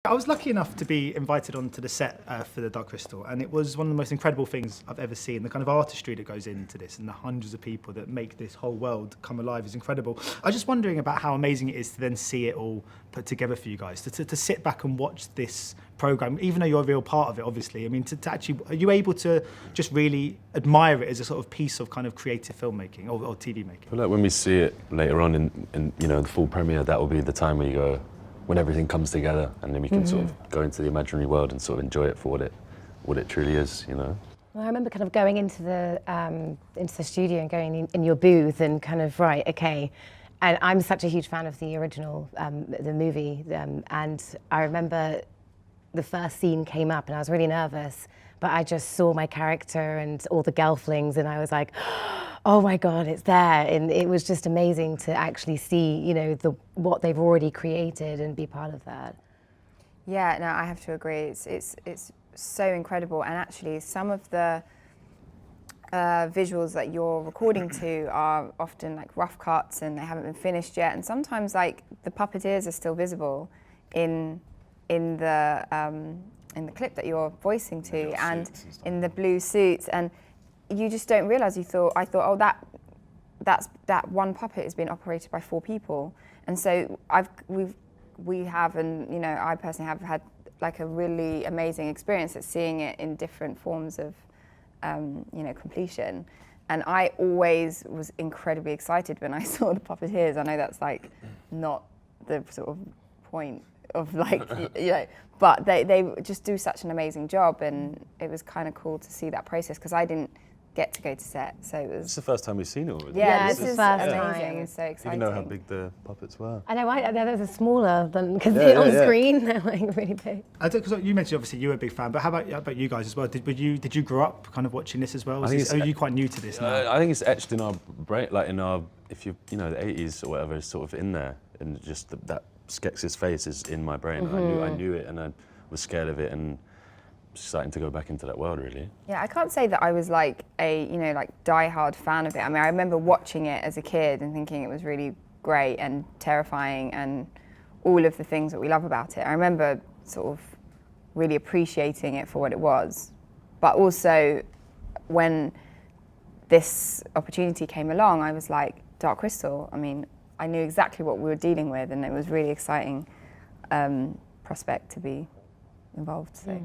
I was lucky enough to be invited onto the set for the Dark Crystal, and it was one of the most incredible things I've ever seen. The kind of artistry that goes into this and the hundreds of people that make this whole world come alive is incredible. I was just wondering about how amazing it is to then see it all put together for you guys, to sit back and watch this programme, even though you're a real part of it, obviously. I mean, to actually, are you able to just really admire it as a sort of piece of kind of creative filmmaking or TV making? I feel like when we see it later on in the full premiere, that will be the time where you go, when everything comes together, and then we can sort of go into the imaginary world and sort of enjoy it for what it truly is, you know. Well, I remember kind of going into the studio and going in your booth and kind of, right, okay. And I'm such a huge fan of the original, the movie, and I remember the first scene came up and I was really nervous, but I just saw my character and all the Gelflings and I was like, oh my God, it's there. And it was just amazing to actually see, you know, what they've already created and be part of that. Yeah, no, I have to agree. It's so incredible. And actually some of the visuals that you're recording to are often like rough cuts and they haven't been finished yet. And sometimes like the puppeteers are still visible in the clip that you're voicing to and in the blue suits. And you just don't realise. I thought, oh, that one puppet is being operated by 4 people, and so we have, and you know, I personally have had like a really amazing experience at seeing it in different forms of, you know, completion. And I always was incredibly excited when I saw the puppeteers. I know that's like not the sort of point of like, you know, but they just do such an amazing job, and it was kind of cool to see that process because I didn't get to go to set, so it was. It's the first time we've seen it already. Yeah, this is amazing. It's so exciting. Even know how big the puppets were. I know, they're smaller than, because on screen they're like really big. Because you mentioned obviously you were a big fan, but how about you guys as well? Did you grow up kind of watching this as well? Are you quite new to this now? I think it's etched in our brain, like in our, if you know, the 80s or whatever is sort of in there, and just that Skeksis face is in my brain. I knew it, and I was scared of it, and starting to go back into that world, really. Yeah, I can't say that I was like a, you know, like die-hard fan of it. I mean, I remember watching it as a kid and thinking it was really great and terrifying and all of the things that we love about it. I remember sort of really appreciating it for what it was. But also, when this opportunity came along, I was like, Dark Crystal. I mean, I knew exactly what we were dealing with, and it was really exciting prospect to be involved. So.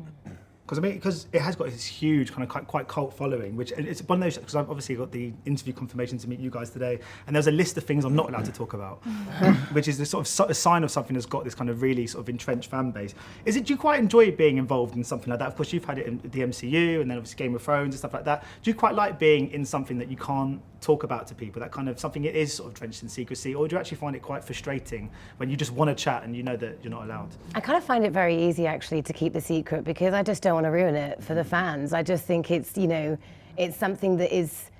Because it has got this huge kind of quite cult following, which it's one of those, because I've obviously got the interview confirmation to meet you guys today, and there's a list of things I'm not allowed to talk about, which is the sort of a sign of something that's got this kind of really sort of entrenched fan base. Do you quite enjoy being involved in something like that? Of course, you've had it in the MCU, and then obviously Game of Thrones and stuff like that. Do you quite like being in something that you can't talk about to people, that kind of something it is sort of drenched in secrecy, or do you actually find it quite frustrating when you just want to chat and you know that you're not allowed? I kind of find it very easy actually to keep the secret because I just don't want to ruin it for the fans. I just think it's, you know, it's something that is,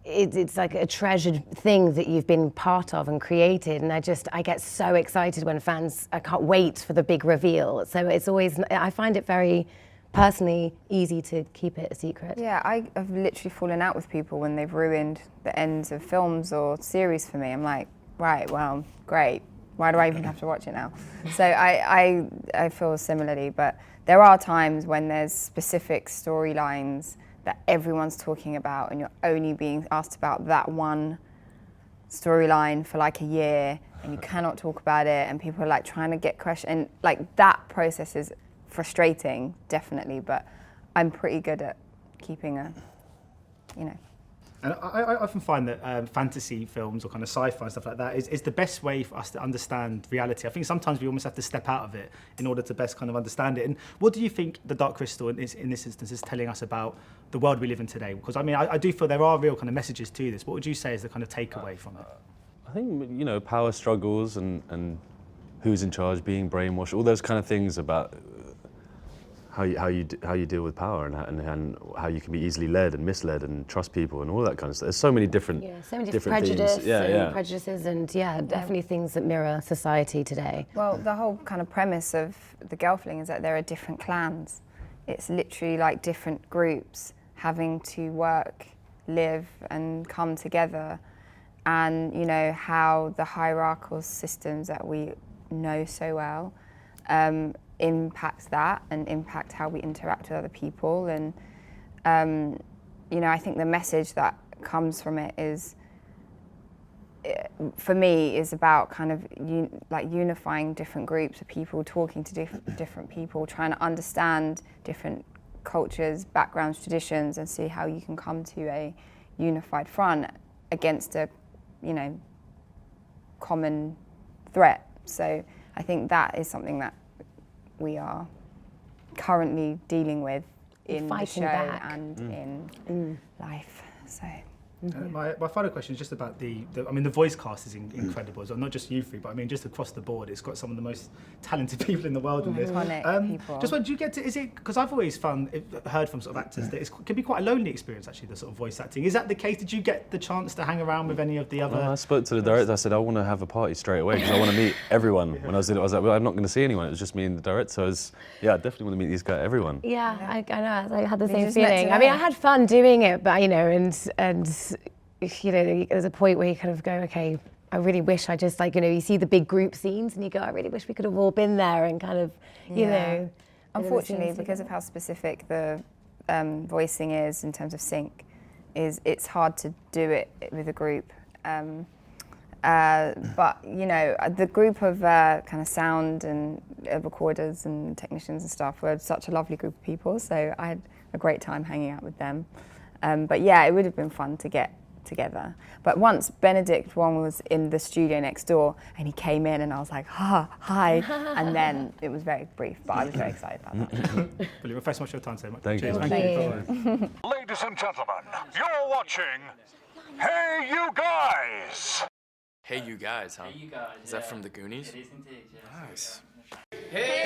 it's like a treasured thing that you've been part of and created, and I get so excited when fans, I can't wait for the big reveal. So it's always, I find it very personally easy to keep it a secret. Yeah, I have literally fallen out with people when they've ruined the ends of films or series for me. I'm like, right, well, great. Why do I even have to watch it now? So I feel similarly, but there are times when there's specific storylines that everyone's talking about and you're only being asked about that one storyline for like a year and you cannot talk about it, and people are like trying to get questions, and like that process is frustrating, definitely, but I'm pretty good at keeping a, you know. And I often find that fantasy films or kind of sci-fi and stuff like that is the best way for us to understand reality. I think sometimes we almost have to step out of it in order to best kind of understand it. And what do you think the Dark Crystal in this instance is telling us about the world we live in today? Because I mean, I do feel there are real kind of messages to this. What would you say is the kind of takeaway from it? I think, you know, power struggles and who's in charge, being brainwashed, all those kind of things about how you deal with power and how you can be easily led and misled and trust people and all that kind of stuff. There's so many different prejudices and definitely things that mirror society today. Well, the whole kind of premise of the Gelfling is that there are different clans. It's literally like different groups having to work, live and come together, and you know how the hierarchical systems that we know so well impact that and impact how we interact with other people. And you know, I think the message that comes from it is, for me, is about kind of unifying different groups of people, talking to different people, trying to understand different cultures, backgrounds, traditions, and see how you can come to a unified front against a, you know, common threat. So I think that is something that we are currently dealing with in the show and in life. So. My final question is just about the I mean, the voice cast is incredible. So not just you three, but I mean, just across the board, it's got some of the most talented people in the world in this. People. Just when do you get to? Is it because I've always heard from sort of actors that it can be quite a lonely experience actually, the sort of voice acting. Is that the case? Did you get the chance to hang around with any of the other? Well, I spoke to the director. I said I want to have a party straight away because I want to meet everyone. When I was in it, I was like, well, I'm not going to see anyone. It was just me and the director. So I was, I definitely want to meet these guys, everyone. Yeah, I know. I had the same just met feeling. today. I mean, I had fun doing it, but you know, and you know, there's a point where you kind of go, okay, I really wish I just, like, you know, you see the big group scenes and you go, I really wish we could have all been there and kind of, you know. Unfortunately, because of how specific the voicing is in terms of sync, it's hard to do it with a group. But, you know, the group of kind of sound and recorders and technicians and stuff were such a lovely group of people, so I had a great time hanging out with them. But yeah, it would have been fun to get together. But once Benedict one was in the studio next door and he came in and I was like, hi, and then it was very brief, but I was very excited about that. Brilliant. Well, thanks so much for your time so much. Thank you. Thank you. Ladies and gentlemen, you're watching Hey You Guys! Hey You Guys, huh? Hey, you guys. Is that from the Goonies? It is indeed, yes. Nice. Hey,